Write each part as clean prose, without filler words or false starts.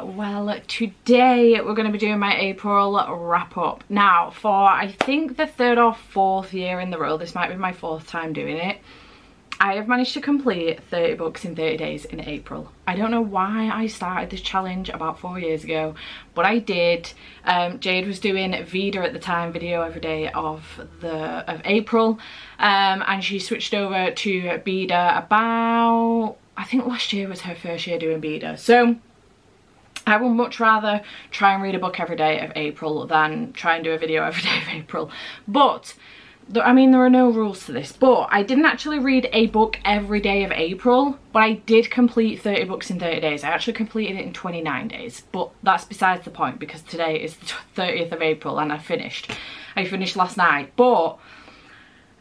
Well, today we're going to be doing my April wrap up. Now, for I think the 3rd or 4th year in the row, this might be my 4th time doing it, I have managed to complete 30 books in 30 days in April. I don't know why I started this challenge about 4 years ago, but I did. Jade was doing Vida at the time, video every day of April, and she switched over to Vida about, I think last year was her first year doing Vida. So I would much rather try and read a book every day of April than try and do a video every day of April. But I mean, there are no rules to this, but I didn't actually read a book every day of April, but I did complete 30 books in 30 days. I actually completed it in 29 days, but that's besides the point because today is the 30th of April and I finished last night. But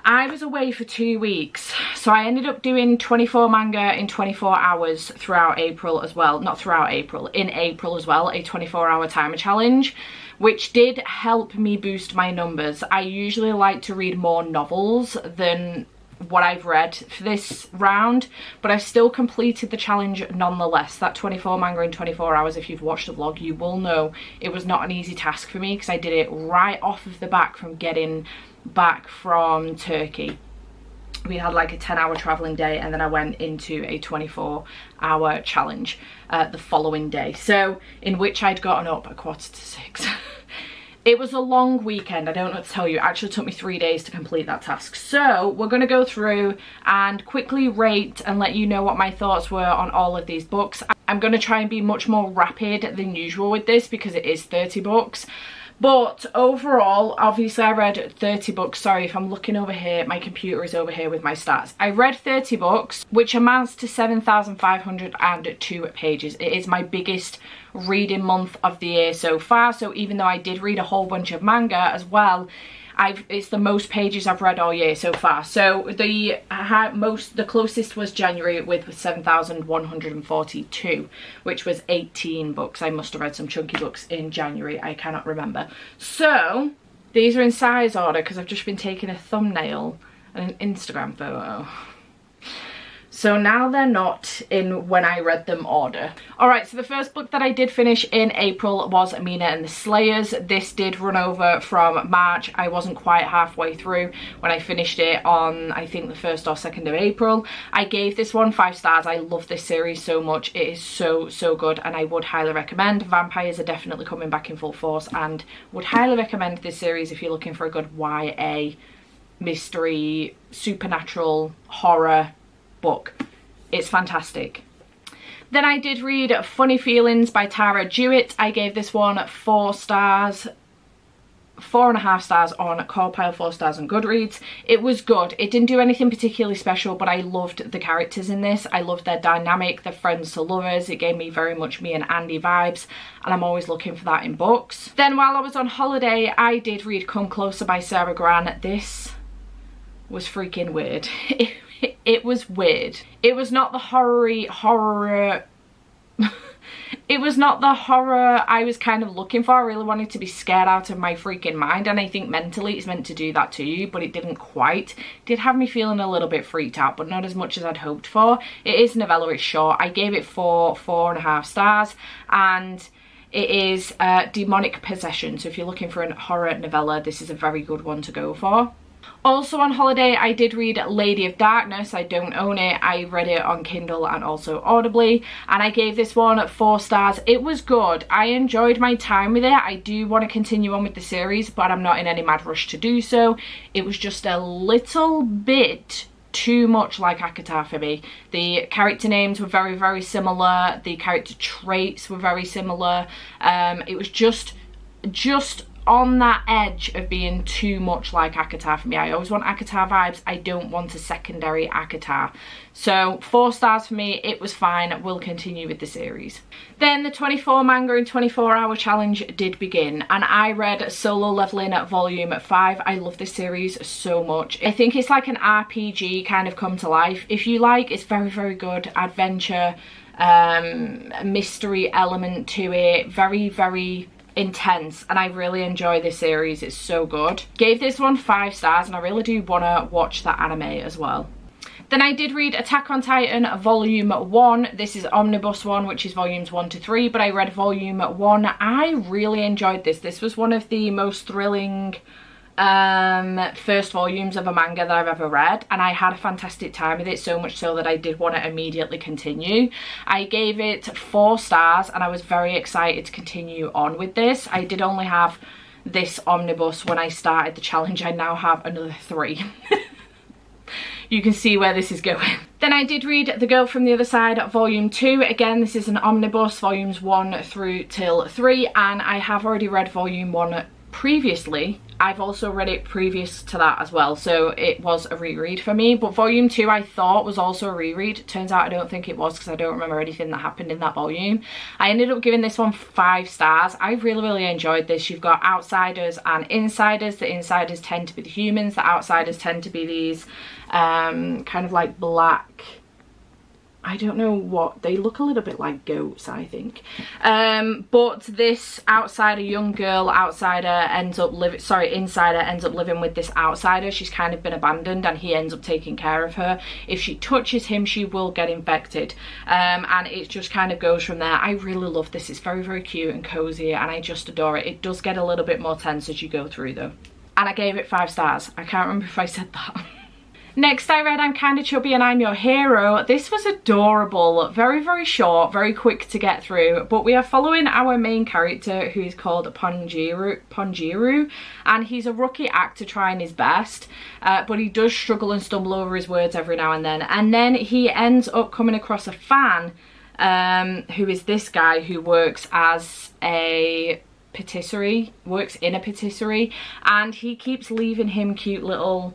I was away for 2 weeks, so I ended up doing 24 manga in 24 hours throughout April as well. Not throughout April, in April as well, a 24-hour timer challenge, which did help me boost my numbers. I usually like to read more novels than what I've read for this round, but I still completed the challenge nonetheless. That 24 manga in 24 hours, if you've watched the vlog, you will know it was not an easy task for me because I did it right off of the back from getting back from Turkey. We had like a 10-hour traveling day and then I went into a 24-hour challenge the following day, so in which I'd gotten up at 5:45. It was a long weekend, I don't know what to tell you. It actually took me 3 days to complete that task. So we're going to go through and quickly rate and let you know what my thoughts were on all of these books. I'm going to try and be much more rapid than usual with this because it is 30 books. But overall, obviously I read 30 books. Sorry if I'm looking over here, my computer is over here with my stats. I read 30 books, which amounts to 7,502 pages. It is my biggest reading month of the year so far. So even though I did read a whole bunch of manga as well, it's the most pages I've read all year so far. So the closest was January with 7,142, which was 18 books. I must have read some chunky books in January, I cannot remember. So these are in size order because I've just been taking a thumbnail and an Instagram photo. So now they're not in when I read them order. Alright, so the first book that I did finish in April was Mina and the Slayers. This did run over from March. I wasn't quite halfway through when I finished it on, I think, the 1st or 2nd of April. I gave this one 5 stars. I love this series so much. It is so good and I would highly recommend. Vampires are definitely coming back in full force and would highly recommend this series if you're looking for a good YA, mystery, supernatural, horror book. It's fantastic. Then I did read Funny Feelings by Tara Jewett. I gave this one 4 stars, 4.5 stars on Callpile, 4 stars on Goodreads. It was good. It didn't do anything particularly special, but I loved the characters in this. I loved their dynamic, their friends to lovers. It gave me very much me and Andy vibes, and I'm always looking for that in books. Then while I was on holiday, I did read Come Closer by Sarah Gran. This was freaking weird. It was weird. It was not the horror it was not the horror I was kind of looking for. I really wanted to be scared out of my freaking mind, and I think mentally it's meant to do that to you, but it didn't quite. It did have me feeling a little bit freaked out, but not as much as I'd hoped for. It is novella, it's short. I gave it 4.5 stars, and it is demonic possession. So if you're looking for a horror novella, this is a very good one to go for. Also on holiday, I did read Lady of Darkness. I don't own it. I read it on Kindle and also audibly, and I gave this one 4 stars. It was good. I enjoyed my time with it. I do want to continue on with the series, but I'm not in any mad rush to do so. It was just a little bit too much like ACOTAR for me. The character names were very similar. The character traits were very similar. It was just on that edge of being too much like ACOTAR for me. I always want ACOTAR vibes. I don't want a secondary ACOTAR. So 4 stars for me. It was fine. We'll continue with the series. Then the 24 manga in 24-hour challenge did begin, and I read Solo Leveling Volume 5. I love this series so much. I think it's like an RPG kind of come to life. If you like, it's very good. Adventure, mystery element to it. Very intense, and I really enjoy this series. It's so good. Gave this one 5 stars, and I really do want to watch that anime as well. Then I did read Attack on Titan Volume 1. This is Omnibus 1, which is volumes 1 to 3, but I read Volume 1. I really enjoyed this. This was one of the most thrilling first volumes of a manga that I've ever read, and I had a fantastic time with it, so much so that I did want to immediately continue. I gave it 4 stars and I was very excited to continue on with this. I did only have this omnibus when I started the challenge. I now have another 3. You can see where this is going. Then I did read The Girl from the Other Side Volume 2. Again, this is an omnibus, volumes 1 through till 3, and I have already read Volume 1 previously. I've also read it previous to that as well, so it was a reread for me. But Volume 2 I thought was also a reread. Turns out I don't think it was, because I don't remember anything that happened in that volume. I ended up giving this one 5 stars. I really enjoyed this. You've got outsiders and insiders. The insiders tend to be the humans. The outsiders tend to be these kind of like black, I don't know what, they look a little bit like goats, I think. But this outsider, young girl outsider, insider ends up living with this outsider. She's kind of been abandoned and he ends up taking care of her. If she touches him, she will get infected. And it just kind of goes from there. I really love this. It's very cute and cozy and I just adore it. It does get a little bit more tense as you go through though. And I gave it 5 stars. I can't remember if I said that. Next I read I'm Kinda Chubby and I'm Your Hero. This was adorable, very short, very quick to get through, but we are following our main character who is called Ponjiru, and he's a rookie actor trying his best, but he does struggle and stumble over his words every now and then he ends up coming across a fan who is this guy who works as a patisserie, works in a patisserie, and he keeps leaving him cute little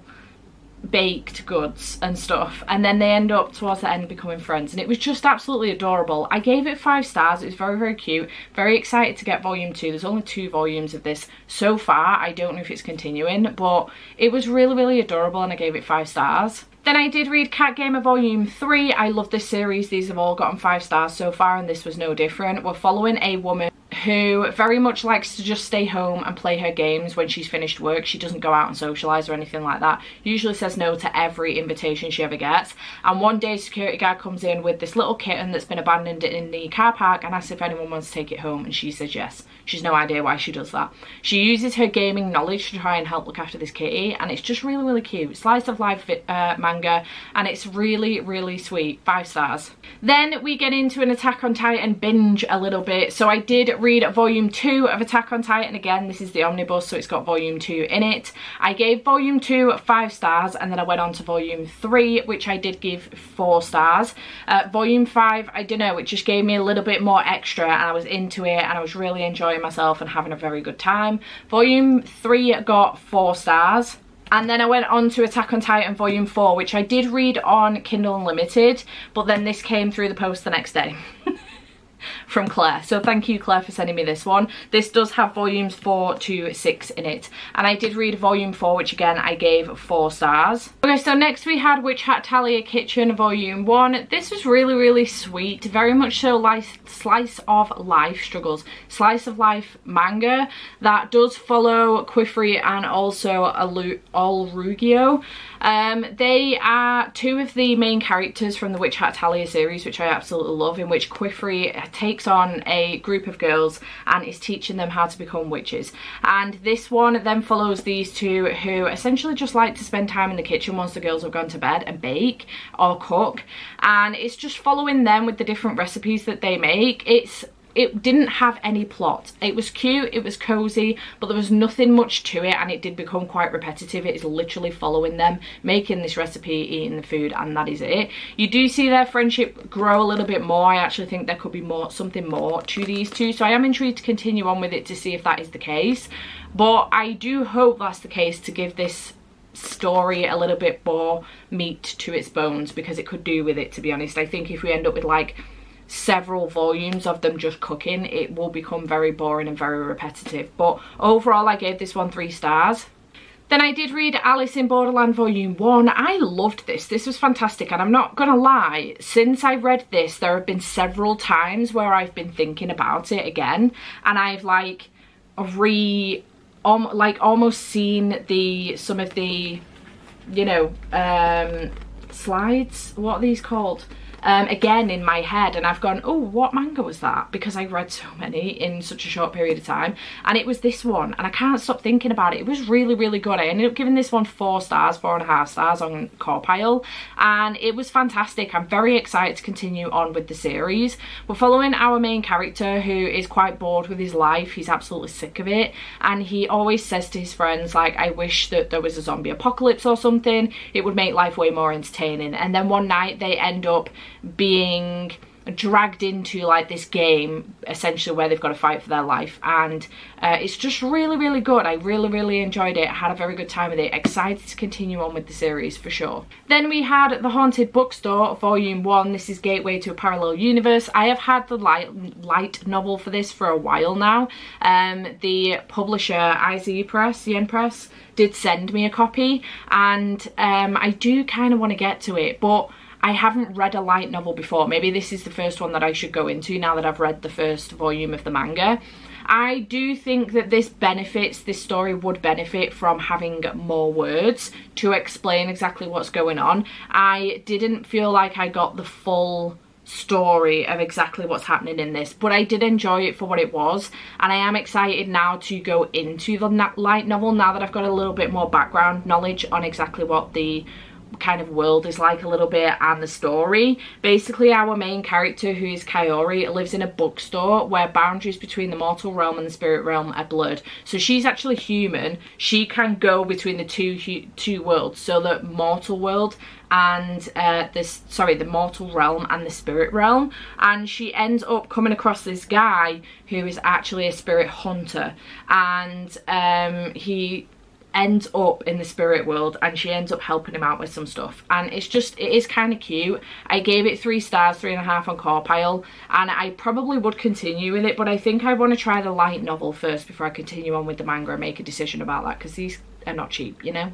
baked goods and stuff, and then they end up towards the end becoming friends, and it was just absolutely adorable. I gave it 5 stars. It was very cute. Very excited to get volume 2. There's only 2 volumes of this so far. I don't know if it's continuing, but it was really adorable and I gave it 5 stars. Then I did read Cat Gamer Volume 3. I love this series. These have all gotten 5 stars so far and this was no different. We're following a woman who very much likes to just stay home and play her games when she's finished work. She doesn't go out and socialise or anything like that. Usually says no to every invitation she ever gets. And one day security guard comes in with this little kitten that's been abandoned in the car park and asks if anyone wants to take it home, and she says yes. She's no idea why she does that. She uses her gaming knowledge to try and help look after this kitty, and it's just really cute. Slice of life manga, and it's really sweet. 5 stars. Then we get into an Attack on Titan binge a little bit. So I did read Volume 2 of Attack on Titan. Again, this is the omnibus, so it's got Volume 2 in it. I gave Volume 2 5 stars, and then I went on to Volume 3, which I did give 4 stars. Volume 5, I don't know, it just gave me a little bit more extra, and I was into it, and I was really enjoying myself and having a very good time. Volume 3 got 4 stars. And then I went on to Attack on Titan Volume 4, which I did read on Kindle Unlimited, but then this came through the post the next day. From Claire. So thank you, Claire, for sending me this one. This does have volumes 4 to 6 in it, and I did read volume 4, which again I gave 4 stars. Okay, so next we had Witch Hat Talia Kitchen Volume 1. This was really sweet, very much so like slice of life manga that does follow Quifri and also Olrugio. They are 2 of the main characters from the Witch Hat Talia series, which I absolutely love, in which Quifri takes on a group of girls and is teaching them how to become witches. And this one then follows these 2 who essentially just like to spend time in the kitchen once the girls have gone to bed and bake or cook, and it's just following them with the different recipes that they make. It didn't have any plot. It was cute, it was cozy, but there was nothing much to it, and it did become quite repetitive. It is literally following them, making this recipe, eating the food, and that is it. You do see their friendship grow a little bit more. I actually think there could be something more to these 2, so I am intrigued to continue on with it to see if that is the case. But I do hope that's the case, to give this story a little bit more meat to its bones, because it could do with it, to be honest. I think if we end up with like several volumes of them just cooking, it will become very boring and very repetitive. But overall I gave this one 3 stars. Then I did read Alice in Borderland Volume 1. I loved this. This was fantastic, and I'm not gonna lie, since I read this there have been several times where I've been thinking about it again, and I've like almost seen some of the, you know, slides, what are these called? Again in my head, and I've gone, oh, what manga was that? Because I read so many in such a short period of time, and it was this one, and I can't stop thinking about it. It was really, really good. I ended up giving this one 4 stars, 4.5 stars on Core Pile, and it was fantastic. I'm very excited to continue on with the series. We're following our main character, who is quite bored with his life. He's absolutely sick of it, and he always says to his friends, like, I wish that there was a zombie apocalypse or something. It would make life way more entertaining. And then one night they end up being dragged into like this game, essentially, where they've got to fight for their life, and it's just really, really good. I really, really enjoyed it. I had a very good time with it. Excited to continue on with the series for sure. Then we had The Haunted Bookstore Volume 1. This is Gateway to a Parallel Universe. I have had the light novel for this for a while now. The publisher Yen Press did send me a copy, and I do kind of want to get to it, but I haven't read a light novel before. Maybe this is the first one that I should go into now that I've read the first volume of the manga. I do think that this story would benefit from having more words to explain exactly what's going on. I didn't feel like I got the full story of exactly what's happening in this, but I did enjoy it for what it was, and I am excited now to go into the light novel now that I've got a little bit more background knowledge on exactly what the kind of world is like a little bit, and the story. Basically, our main character, who is Kaori, lives in a bookstore where boundaries between the mortal realm and the spirit realm are blurred. So she's actually human. She can go between the two worlds, so the mortal world and the mortal realm and the spirit realm, and she ends up coming across this guy who is actually a spirit hunter, and he ends up in the spirit world, and she ends up helping him out with some stuff, and it is kind of cute. I gave it 3 stars, 3.5 on Core Pile, and I probably would continue with it, but I think I want to try the light novel first before I continue on with the manga and make a decision about that, because these are not cheap, you know.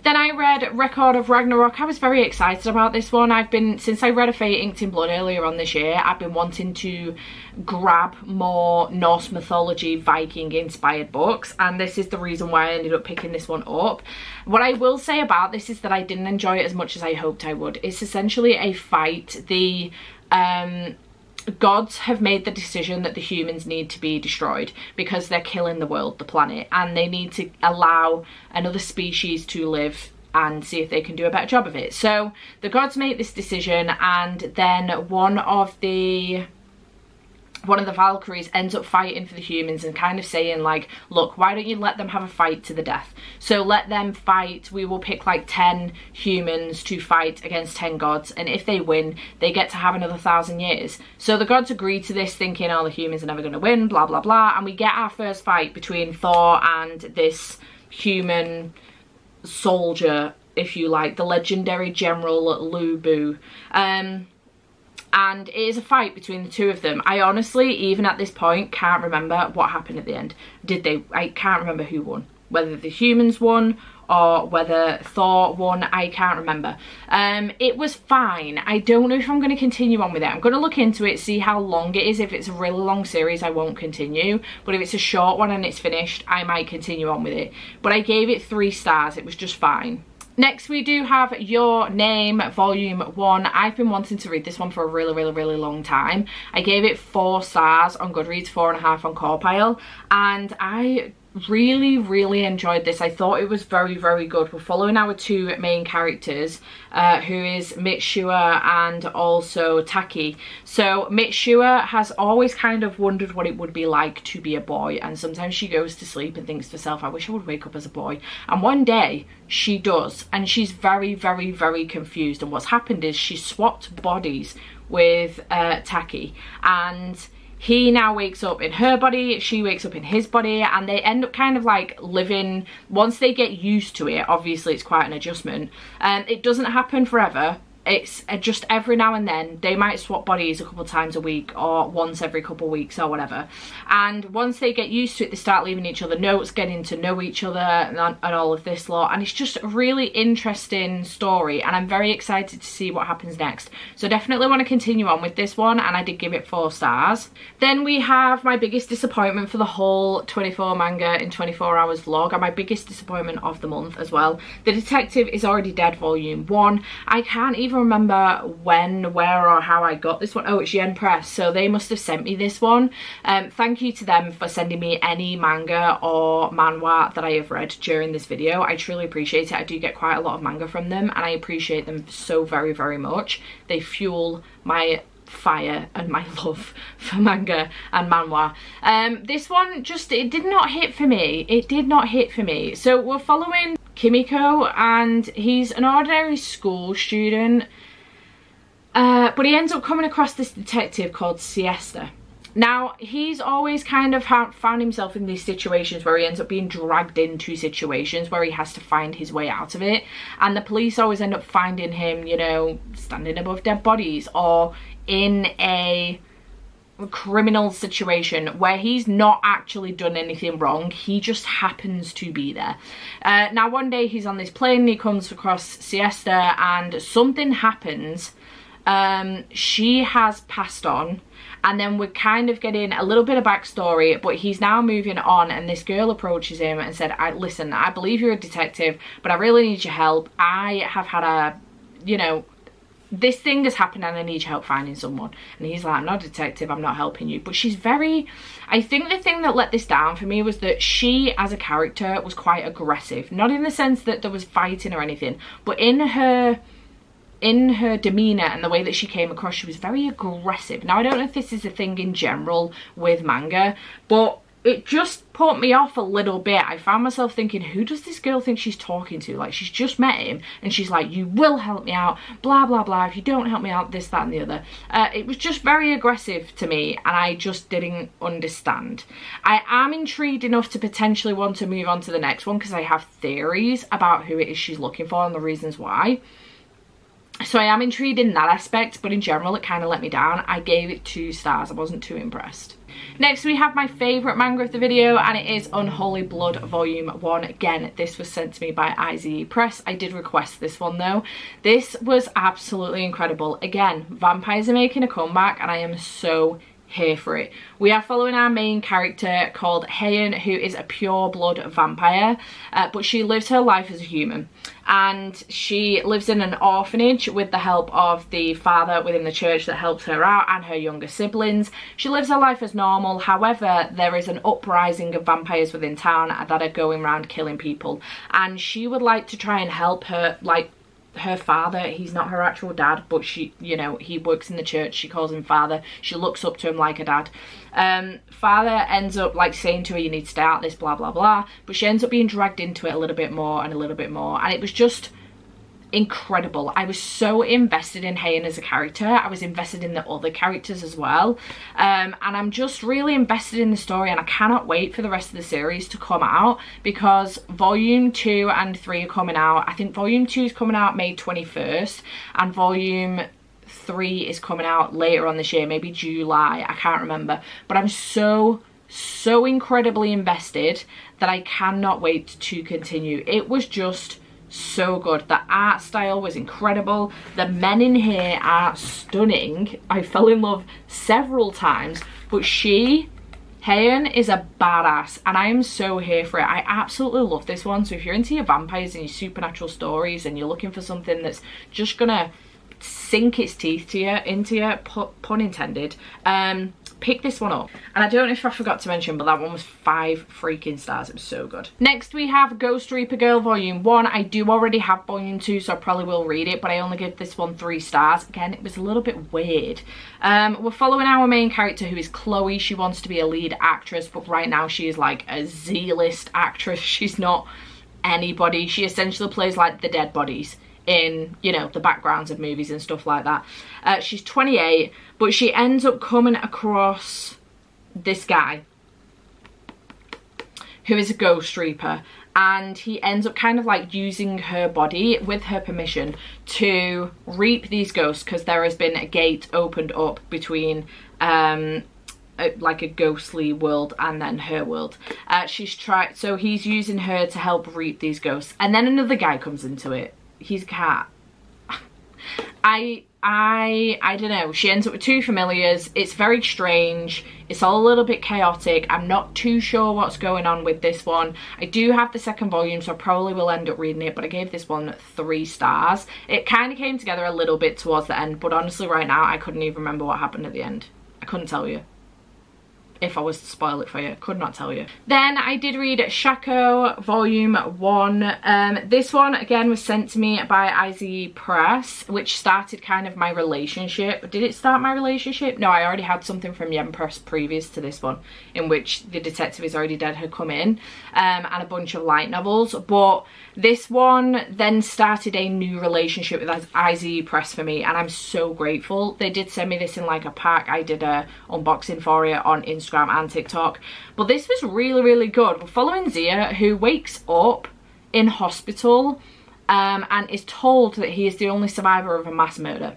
Then I read Record of Ragnarok. I was very excited about this one. Since I read A Fate Inked in Blood earlier on this year, I've been wanting to grab more Norse mythology, Viking inspired books, and this is the reason why I ended up picking this one up. What I will say about this is that I didn't enjoy it as much as I hoped I would. It's essentially a fight. The gods have made the decision that the humans need to be destroyed because they're killing the world, the planet, and they need to allow another species to live and see if they can do a better job of it. So the gods make this decision, and then one of the Valkyries ends up fighting for the humans and kind of saying, like, look, why don't you let them have a fight to the death? So let them fight. We will pick like 10 humans to fight against 10 gods, and if they win, they get to have another 1,000 years. So the gods agree to this, thinking, oh, the humans are never going to win, blah blah blah, and we get our first fight between Thor and this human soldier, if you like, the legendary general Lu Bu. And it is a fight between the two of them. I honestly, even at this point, can't remember what happened at the end. I can't remember who won. Whether the humans won or whether Thor won, I can't remember. It was fine. I don't know if I'm going to continue on with it. I'm going to look into it, see how long it is. If it's a really long series, I won't continue. But if it's a short one and it's finished, I might continue on with it. But I gave it 3 stars. It was just fine. Next we do have Your Name Volume 1. I've been wanting to read this one for a really, really, really long time. I gave it 4 stars on Goodreads, 4.5 on Core Pile, and I really, really enjoyed this. I thought it was very, very good. We're following our 2 main characters, who is Mitsuha and also Taki. So Mitsuha has always kind of wondered what it would be like to be a boy, and sometimes she goes to sleep and thinks to herself, I wish I would wake up as a boy. And one day she does, and she's very, very, very confused. And what's happened is she swapped bodies with Taki, and he now wakes up in her body, she wakes up in his body, and they end up kind of like living, once they get used to it, obviously it's quite an adjustment. It doesn't happen forever, it's just every now and then they might swap bodies a couple times a week or once every couple of weeks or whatever, and once they get used to it they start leaving each other notes, getting to know each other and all of this lot, and it's just a really interesting story and I'm very excited to see what happens next. So definitely want to continue on with this one, and I did give it 4 stars. Then we have my biggest disappointment for the whole 24 manga in 24 hours vlog, and my biggest disappointment of the month as well. The Detective Is Already Dead Volume 1. I can't even remember when, where or how I got this one. Oh, it's Yen Press, so they must have sent me this one. Thank you to them for sending me any manga or manhwa that I have read during this video. I truly appreciate it. I do get quite a lot of manga from them and I appreciate them so very, very much. They fuel my fire and my love for manga and manhwa. This one just, it did not hit for me. It did not hit for me. So we're following Kimiko, and he's an ordinary school student, but he ends up coming across this detective called Siesta. Now, he's always kind of found himself in these situations where he ends up being dragged into situations where he has to find his way out of it, and the police always end up finding him, you know, standing above dead bodies or in a criminal situation where he's not actually done anything wrong, he just happens to be there. Now one day he's on this plane and he comes across Siesta and something happens. She has passed on, and then we're kind of getting a little bit of backstory, but he's now moving on, and this girl approaches him and said, listen, I believe you're a detective, but I really need your help. I have had a, you know, this thing has happened and I need your help finding someone. And he's like, I'm not a detective, I'm not helping you. But she's very, I think the thing that let this down for me was that she as a character was quite aggressive. Not in the sense that there was fighting or anything, but in her demeanour and the way that she came across, she was very aggressive. Now I don't know if this is a thing in general with manga, but it just put me off a little bit. I found myself thinking, who does this girl think she's talking to? Like, she's just met him and she's like, you will help me out, blah blah blah, if you don't help me out, this, that and the other. It was just very aggressive to me and I just didn't understand. I am intrigued enough to potentially want to move on to the next one because I have theories about who it is she's looking for and the reasons why. So I am intrigued in that aspect, but in general it kind of let me down. I gave it 2 stars. I wasn't too impressed. Next we have my favourite manga of the video, and it is Unholy Blood Volume 1. Again, this was sent to me by IZE Press. I did request this one though. This was absolutely incredible. Again, vampires are making a comeback and I am so here for it. We are following our main character called Heian, who is a pure blood vampire, but she lives her life as a human, and she lives in an orphanage with the help of the father within the church that helps her out and her younger siblings. She lives her life as normal. However, there is an uprising of vampires within town that are going around killing people, and she would like to try and help her, like, her father. He's not her actual dad, but she, you know, he works in the church, she calls him father, she looks up to him like a dad. Father ends up like saying to her, you need to stay out this, blah blah blah, but she ends up being dragged into it a little bit more and a little bit more, and it was just incredible. I was so invested in Heian as a character. I was invested in the other characters as well, and I'm just really invested in the story, and I cannot wait for the rest of the series to come out because volume 2 and 3 are coming out. I think volume 2 is coming out May 21st and volume 3 is coming out later on this year, maybe July, I can't remember, but I'm so incredibly invested that I cannot wait to continue. It was just so good. The art style was incredible. The men in here are stunning. I fell in love several times, but Heian is a badass and I am so here for it. I absolutely love this one. So if you're into your vampires and your supernatural stories and you're looking for something that's just gonna sink its teeth to you, into you, pun intended, pick this one up. And I don't know if I forgot to mention, but that one was 5 freaking stars. It was so good. Next we have Ghost Reaper Girl Volume 1. I do already have Volume 2, so I probably will read it, but I only give this one 3 stars. Again, it was a little bit weird. We're following our main character, who is Chloe. She wants to be a lead actress, but right now she is like a Z-list actress. She's not anybody. She essentially plays like the dead bodies in, you know, the backgrounds of movies and stuff like that. She's 28, but she ends up coming across this guy who is a ghost reaper, and he ends up kind of like using her body with her permission to reap these ghosts, because there has been a gate opened up between like a ghostly world and then her world. So he's using her to help reap these ghosts, and then another guy comes into it. He's a cat. I don't know. She ends up with two familiars. It's very strange. It's all a little bit chaotic. I'm not too sure what's going on with this one. I do have the second volume, so I probably will end up reading it, but I gave this one 3 stars. It kind of came together a little bit towards the end, but honestly right now I couldn't even remember what happened at the end. I couldn't tell you. If I was to spoil it for you, could not tell you. Then I did read Shaco Volume 1. This one again was sent to me by IZ Press, which started kind of my relationship. Did it start my relationship? No, I already had something from Yen Press previous to this one, in which The Detective Is Already Dead had come in, and a bunch of light novels. But this one then started a new relationship with IZ Press for me, and I'm so grateful. They did send me this in like a pack. I did a unboxing for it on Instagram and TikTok, but this was really good. We're following Zia, who wakes up in hospital and is told that he is the only survivor of a mass murder,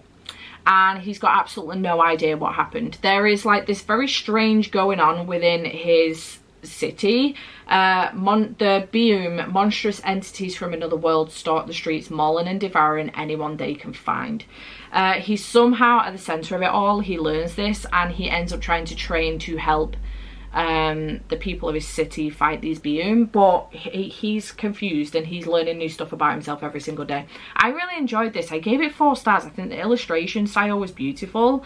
and he's got absolutely no idea what happened. There is like this very strange going on within his city. The Bium, monstrous entities from another world, stalk the streets, mauling and devouring anyone they can find. He's somehow at the center of it all. He learns this, and he ends up trying to train to help the people of his city fight these Bium, but he's confused and he's learning new stuff about himself every single day. I really enjoyed this. I gave it 4 stars. I think the illustration style was beautiful,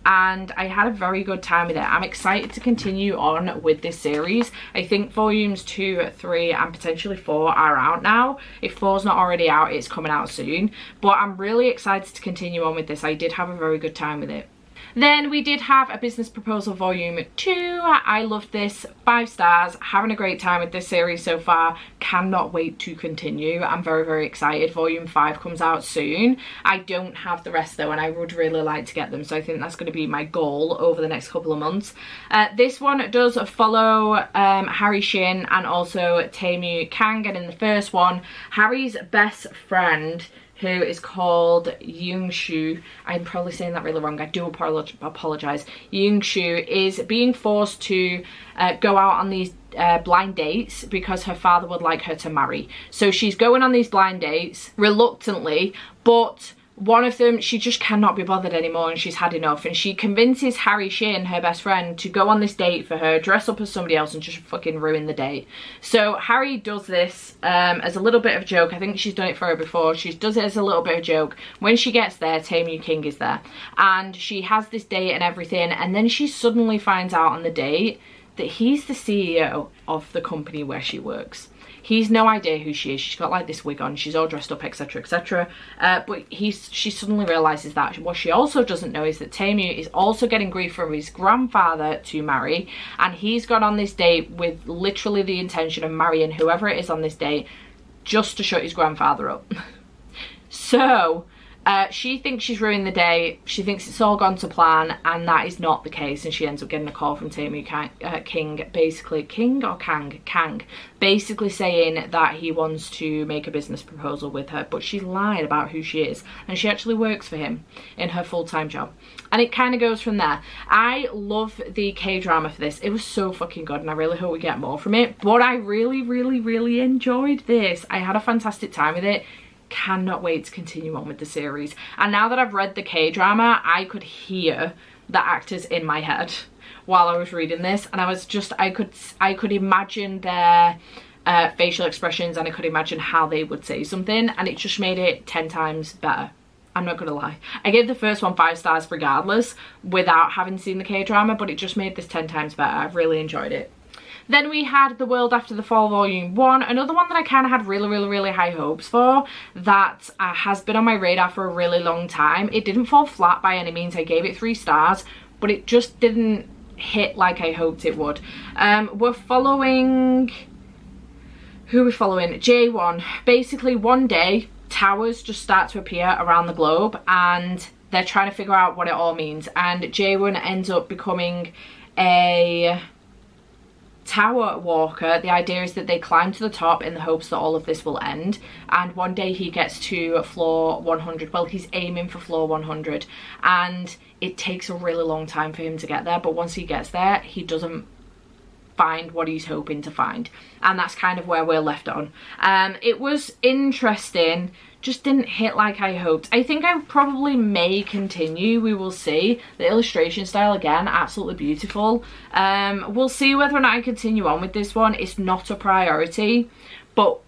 and I had a very good time with it. I'm excited to continue on with this series. I think volumes 2, 3 and potentially 4 are out now. If 4's not already out, it's coming out soon, but I'm really excited to continue on with this. I did have a very good time with it. Then we did have A Business Proposal Volume 2. I loved this, 5 stars, having a great time with this series so far. Cannot wait to continue. I'm very excited. Volume 5 comes out soon. I don't have the rest though, and I would really like to get them, so I think that's going to be my goal over the next couple of months. This one does follow Harry Shin and also Taemu Kang, and in the first one, Harry's best friend, who is called Youngshu, I'm probably saying that really wrong, I do apologise. Youngshu is being forced to go out on these blind dates because her father would like her to marry. So she's going on these blind dates reluctantly, but one of them, she just cannot be bothered anymore and she's had enough, and she convinces Harry Shin, her best friend, to go on this date for her, dress up as somebody else and just fucking ruin the date. So Harry does this as a little bit of a joke. I think she's done it for her before. She does it as a little bit of a joke. When she gets there, Taemu King is there and she has this date and everything, and then she suddenly finds out on the date that he's the CEO of the company where she works. He's no idea who she is. She's got like this wig on, she's all dressed up, etc, etc, but she suddenly realizes that. What she also doesn't know is that Taemu is also getting grief from his grandfather to marry, and he's gone on this date with literally the intention of marrying whoever it is on this date, just to shut his grandfather up. So she thinks she's ruined the day. She thinks it's all gone to plan, and that is not the case, and she ends up getting a call from Taemu King, basically, King or Kang? Kang, basically saying that he wants to make a business proposal with her, but she's lied about who she is, and she actually works for him in her full-time job, and it kind of goes from there. I love the K-drama for this. It was so fucking good, and I really hope we get more from it, but I really enjoyed this. I had a fantastic time with it. Cannot wait to continue on with the series. And now that I've read the K-drama, I could hear the actors in my head while I was reading this, and I was just, I could imagine their facial expressions, and I could imagine how they would say something, and it just made it 10 times better. I'm not gonna lie. I gave the first one 5 stars regardless, without having seen the K-drama, but it just made this 10 times better. I've really enjoyed it. Then we had The World After the Fall Volume 1, another one that I kind of had really high hopes for, that has been on my radar for a really long time. It didn't fall flat by any means. I gave it 3 stars, but it just didn't hit like I hoped it would. We're following... Who are we following? J1. Basically, one day, towers just start to appear around the globe, and they're trying to figure out what it all means, and J1 ends up becoming a... Tower Walker, the idea is that they climb to the top in the hopes that all of this will end, and one day he gets to floor 100. Well, he's aiming for floor 100, and it takes a really long time for him to get there, but once he gets there, he doesn't find what he's hoping to find, and that's kind of where we're left on. It was interesting, just didn't hit like I hoped. I think I probably may continue, we will see. The illustration style, again, absolutely beautiful. We'll see whether or not I continue on with this one. It's not a priority, but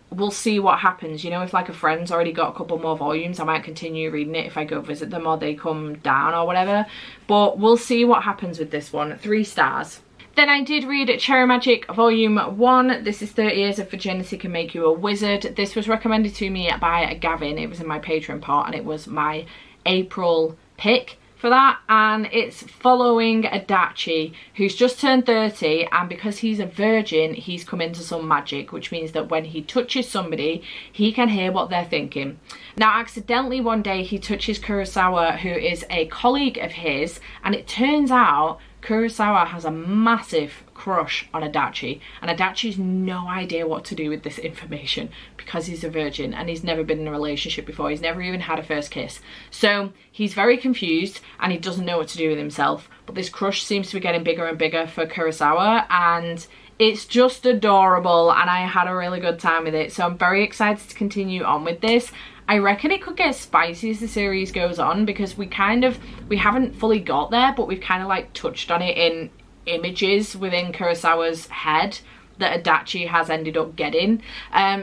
we'll see what happens. You know, if like a friend's already got a couple more volumes, I might continue reading it if I go visit them or they come down or whatever, but we'll see what happens with this one. 3 stars. Then I did read Cherry Magic Volume 1. This is 30 Years of Virginity Can Make You a Wizard. This was recommended to me by Gavin. It was in my Patreon part, and it was my April pick for that. And it's following Adachi, who's just turned 30, and because he's a virgin, he's come into some magic, which means that when he touches somebody, he can hear what they're thinking. Now, accidentally one day he touches Kurosawa, who is a colleague of his, and it turns out Kurosawa has a massive crush on Adachi, and Adachi's no idea what to do with this information because he's a virgin and he's never been in a relationship before. He's never even had a first kiss. So he's very confused and he doesn't know what to do with himself. But this crush seems to be getting bigger and bigger for Kurosawa, and it's just adorable, and I had a really good time with it. So I'm very excited to continue on with this. I reckon it could get spicy as the series goes on, because we haven't fully got there, but we've kind of like touched on it in images within Kurosawa's head that Adachi has ended up getting.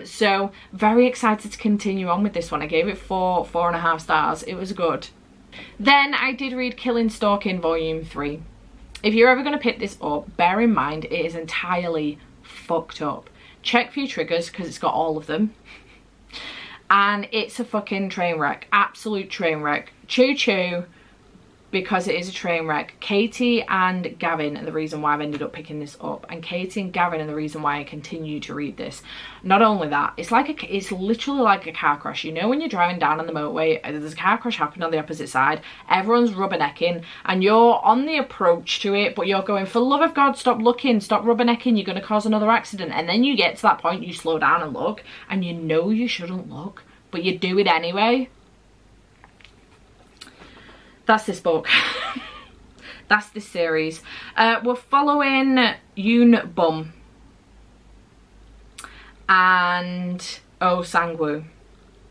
So very excited to continue on with this one. I gave it 4.5 stars. It was good. Then I did read Killing Stalking Volume 3. If you're ever going to pick this up, bear in mind it is entirely fucked up. Check for your triggers, because it's got all of them. And it's a fucking train wreck. Absolute train wreck. Choo choo, because it is a train wreck. Katie and Gavin are the reason why I've ended up picking this up. And Katie and Gavin are the reason why I continue to read this. Not only that, it's literally like a car crash. You know, when you're driving down on the motorway, there's a car crash happening on the opposite side. Everyone's rubbernecking and you're on the approach to it, but you're going, for the love of God, stop looking, stop rubbernecking, you're going to cause another accident. And then you get to that point, you slow down and look, and you know you shouldn't look, but you do it anyway. That's this book. That's this series. We're following Yoon Bum and Oh Sang-woo.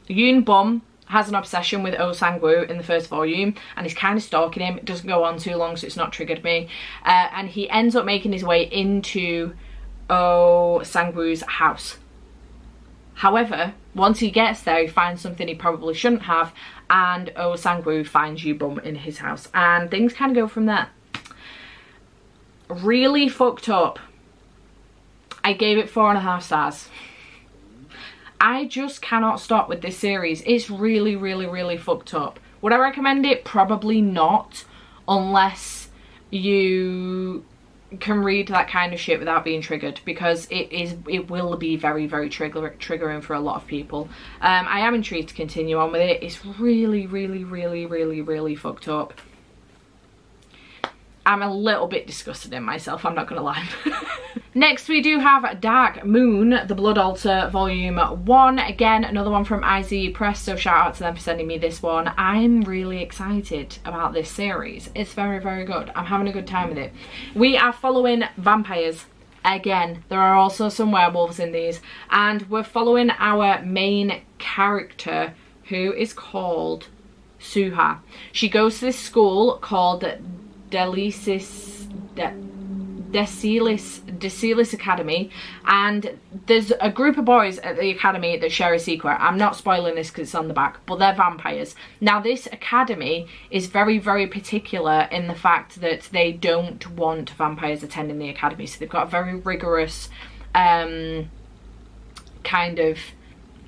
Yoon Bum has an obsession with Oh Sang-woo in the first volume, and he's kind of stalking him. It doesn't go on too long, so it's not triggered me. And he ends up making his way into Oh Sang-woo's house. However, once he gets there, he finds something he probably shouldn't have, and Oh Sang-woo finds Yoon Bum in his house, and things kind of go from there. Really fucked up. I gave it 4.5 stars. I just cannot stop with this series. It's really, really, really fucked up. Would I recommend it? Probably not, unless you can read that kind of shit without being triggered, because it will be very, very triggering for a lot of people. I am intrigued to continue on with it. It's really, really, really, really, really fucked up. I'm a little bit disgusted in myself, I'm not gonna lie. Next we do have Dark Moon, The Blood Altar Volume 1. Again, another one from IZ Press, so shout out to them for sending me this one. I'm really excited about this series. It's very, very good. I'm having a good time with it. We are following vampires. Again, there are also some werewolves in these, and we're following our main character, who is called Suha. She goes to this school called Decilis Academy, and there's a group of boys at the academy that share a secret. I'm not spoiling this because it's on the back, but they're vampires. Now this academy is very, very particular in the fact that they don't want vampires attending the academy, so they've got a very rigorous kind of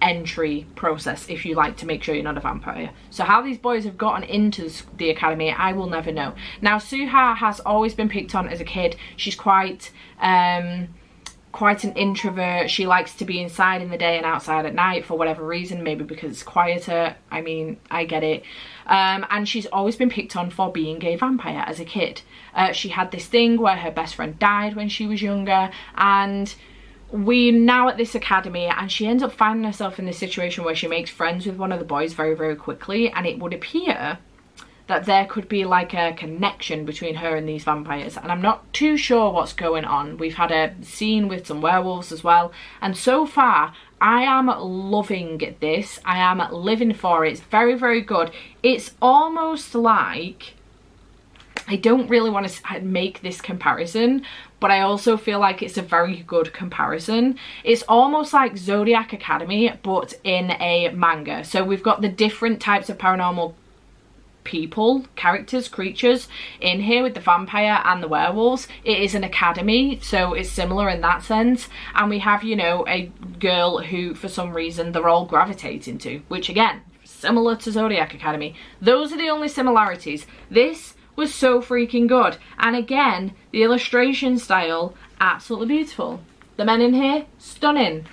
entry process if you like to make sure you're not a vampire. So how these boys have gotten into the academy, I will never know. Now Suha has always been picked on as a kid. She's quite quite an introvert. She likes to be inside in the day and outside at night for whatever reason, maybe because it's quieter. I mean, I get it. And she's always been picked on for being a vampire as a kid. She had this thing where her best friend died when she was younger, and we're now at this academy, and she ends up finding herself in this situation where she makes friends with one of the boys very, very quickly, and it would appear that there could be like a connection between her and these vampires, and I'm not too sure what's going on. We've had a scene with some werewolves as well, and so far I am loving this. I am living for it. It's very, very good. It's almost like, I don't really want to make this comparison, but I also feel like it's a very good comparison. It's almost like Zodiac Academy, but in a manga. So we've got the different types of paranormal people, characters, creatures in here with the vampire and the werewolves. It is an academy, so it's similar in that sense. And we have, you know, a girl who for some reason they're all gravitating to, which again, similar to Zodiac Academy. Those are the only similarities. This was so freaking good. And again, the illustration style, absolutely beautiful. The men in here, stunning.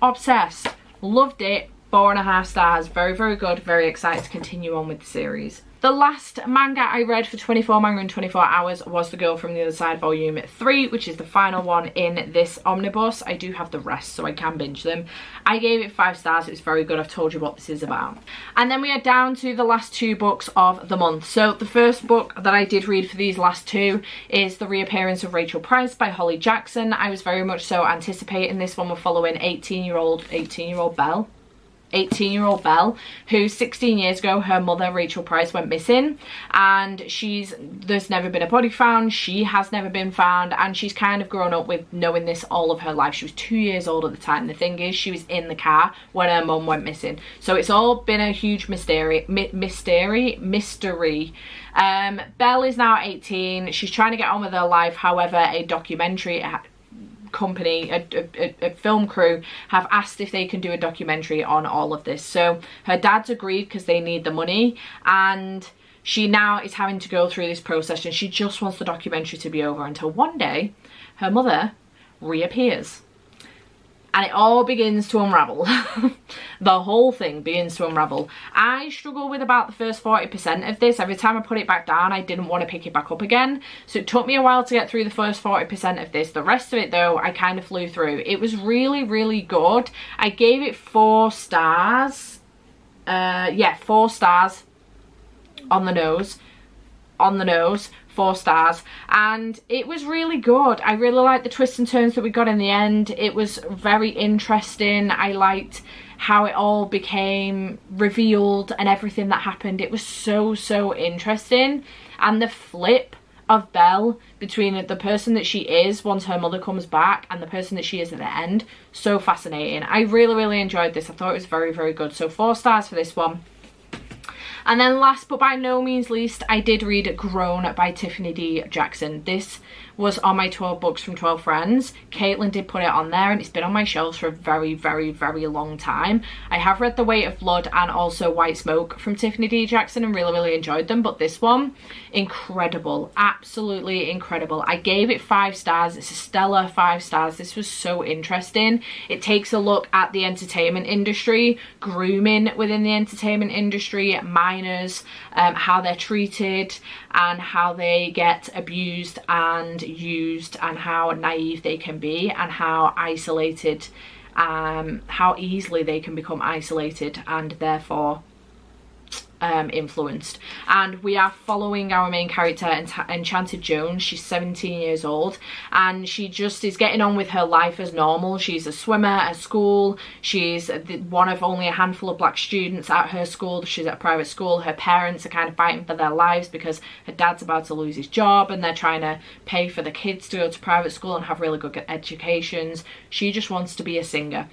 Obsessed. Loved it. 4.5 stars. Very, very good. Very excited to continue on with the series. The last manga I read for 24 manga in 24 hours was The Girl from the Other Side Volume 3, which is the final one in this omnibus. I do have the rest, so I can binge them. I gave it 5 stars. It was very good. I've told you what this is about. And then we are down to the last 2 books of the month. So the first book that I did read for these last 2 is The Reappearance of Rachel Price by Holly Jackson. I was very much so anticipating this one. We're following 18-year-old Belle. 18-year-old Belle, who 16 years ago her mother Rachel Price went missing, and there's never been a body found, she has never been found, and she's kind of grown up with knowing this all of her life. She was 2 years old at the time. The thing is, she was in the car when her mum went missing, so it's all been a huge mystery. Belle is now 18. She's trying to get on with her life. However, a documentary company, a film crew have asked if they can do a documentary on all of this. So her dad's agreed because they need the money, and she now is having to go through this process, and she just wants the documentary to be over until one day her mother reappears. And it all begins to unravel. The whole thing begins to unravel. I struggle with about the first 40% of this. Every time I put it back down, I didn't want to pick it back up again. So it took me a while to get through the first 40% of this. The rest of it, though, I kind of flew through. It was really, really good. I gave it 4 stars. Yeah, 4 stars on the nose. 4 stars, and it was really good. I really liked the twists and turns that we got in the end. It was very interesting. I liked how it all became revealed and everything that happened. It was so interesting, and the flip of Belle between the person that she is once her mother comes back and the person that she is at the end, so fascinating. I really enjoyed this. I thought it was very good. So 4 stars for this one. And then last but by no means least, I did read Grown by Tiffany D. Jackson. This was on my 12 books from 12 friends. Caitlin did put it on there, and it's been on my shelves for a very long time. I have read The Weight of Blood and also White Smoke from Tiffany D. Jackson and really enjoyed them, but this one, incredible, absolutely incredible. I gave it 5 stars. It's a stellar 5 stars. This was so interesting. It takes a look at the entertainment industry, grooming within the entertainment industry, minors, how they're treated and how they get abused and used, and how naive they can be, and how isolated, how easily they can become isolated and therefore influenced. And we are following our main character, Enchanted Jones. She's 17 years old, and she just is getting on with her life as normal. She's a swimmer at school. She's one of only a handful of black students at her school. She's at a private school. Her parents are kind of fighting for their lives because her dad's about to lose his job, and they're trying to pay for the kids to go to private school and have really good educations. She just wants to be a singer.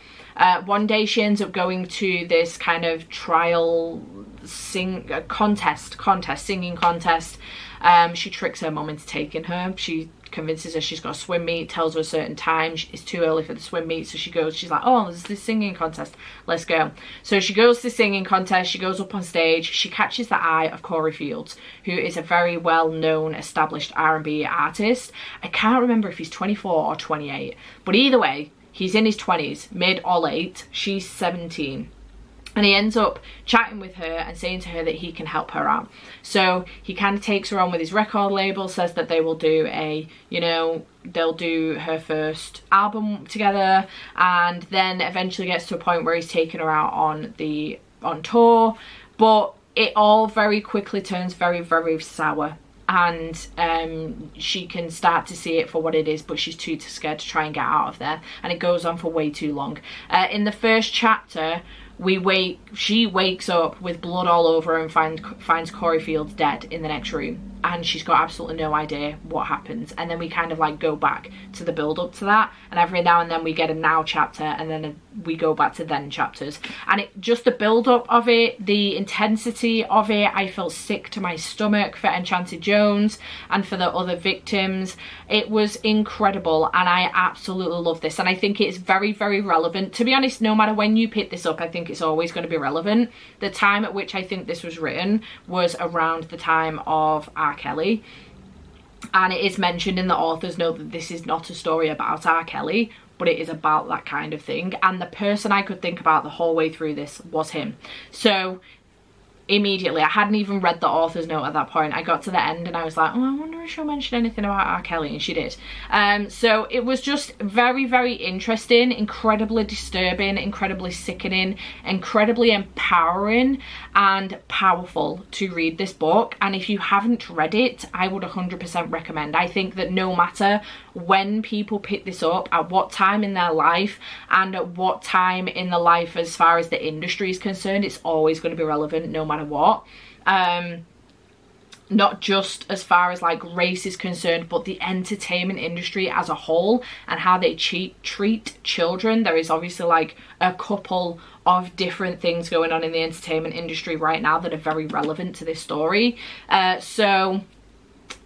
One day she ends up going to this kind of trial singing contest. She tricks her mum into taking her. She convinces her she's got a swim meet, tells her a certain time, it's too early for the swim meet, so she goes, she's like, oh, there's this singing contest, let's go. So she goes to the singing contest, she goes up on stage, she catches the eye of Corey Fields, who is a very well-known established R&B artist. I can't remember if he's 24 or 28, but either way, he's in his 20s, mid or late, she's 17. And he ends up chatting with her and saying to her that he can help her out. So he kind of takes her on with his record label, says that they will do a, you know, they'll do her first album together, and then eventually gets to a point where he's taking her out on tour. But it all very quickly turns very, very sour. And she can start to see it for what it is, but she's too scared to try and get out of there. And it goes on for way too long. In the first chapter, she wakes up with blood all over her and finds Corey Fields dead in the next room, and she's got absolutely no idea what happens. And then we kind of like go back to the build up to that, and every now and then we get a now chapter, and then we go back to then chapters. And it just, the build up of it, the intensity of it, I felt sick to my stomach for Enchanted Jones and for the other victims. It was incredible, and I absolutely love this, and I think it's very, very relevant. To be honest, no matter when you pick this up, I think it's always going to be relevant. The time at which I think this was written was around the time of R. Kelly, and it is mentioned in the author's note that this is not a story about R. Kelly, but it is about that kind of thing. And the person I could think about the whole way through this was him. So immediately, I hadn't even read the author's note at that point, I got to the end and I was like, oh, I wonder if she'll mention anything about R. Kelly, and she did. So it was just very, very interesting, incredibly disturbing, incredibly sickening, incredibly empowering and powerful to read this book. And if you haven't read it, I would 100% recommend. I think that no matter when people pick this up, at what time in their life and at what time in the life as far as the industry is concerned, it's always going to be relevant no matter what. Not just as far as like race is concerned, but the entertainment industry as a whole and how they treat children. There is obviously like a couple of different things going on in the entertainment industry right now that are very relevant to this story. So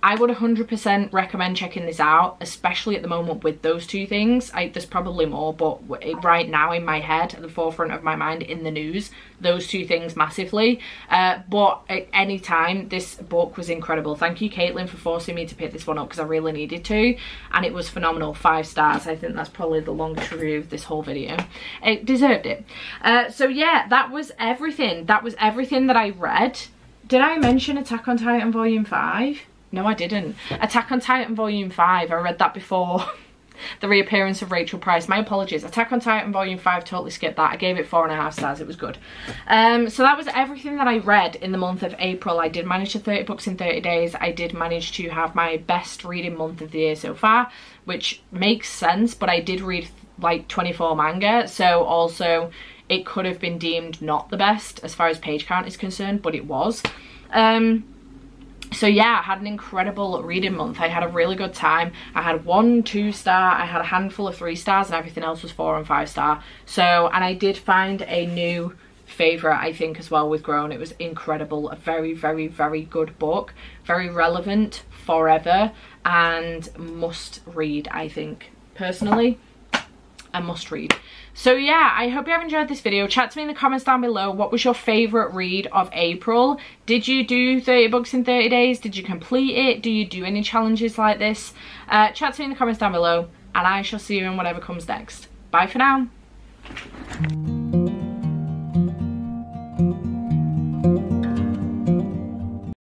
I would 100% recommend checking this out, especially at the moment with those two things. There's probably more, but right now in my head, at the forefront of my mind, in the news, those two things massively. But at any time, this book was incredible. Thank you, Caitlin, for forcing me to pick this one up because I really needed to, and it was phenomenal. 5 stars. I think that's probably the longest review of this whole video. It deserved it. So yeah, that was everything. That was everything that I read. Did I mention Attack on Titan Volume 5? No, I didn't. Attack on Titan Volume 5, I read that before the reappearance of Rachel Price. My apologies. Attack on Titan Volume 5, totally skipped that. I gave it 4.5 stars. It was good. So that was everything that I read in the month of April. I did manage to 30 books in 30 days. I did manage to have my best reading month of the year so far, which makes sense, but I did read like 24 manga, so also it could have been deemed not the best as far as page count is concerned, but it was. So yeah, I had an incredible reading month. I had a really good time. I had 1 2-star, I had a handful of 3 stars, and everything else was 4 and 5 star. So, and I did find a new favourite, I think, as well with Grown. It was incredible. A very, very, very good book. Very relevant forever and must read, I think. Personally, a must read. So yeah, I hope you have enjoyed this video. Chat to me in the comments down below. What was your favourite read of April? Did you do 30 books in 30 days? Did you complete it? Do you do any challenges like this? Chat to me in the comments down below, and I shall see you in whatever comes next. Bye for now.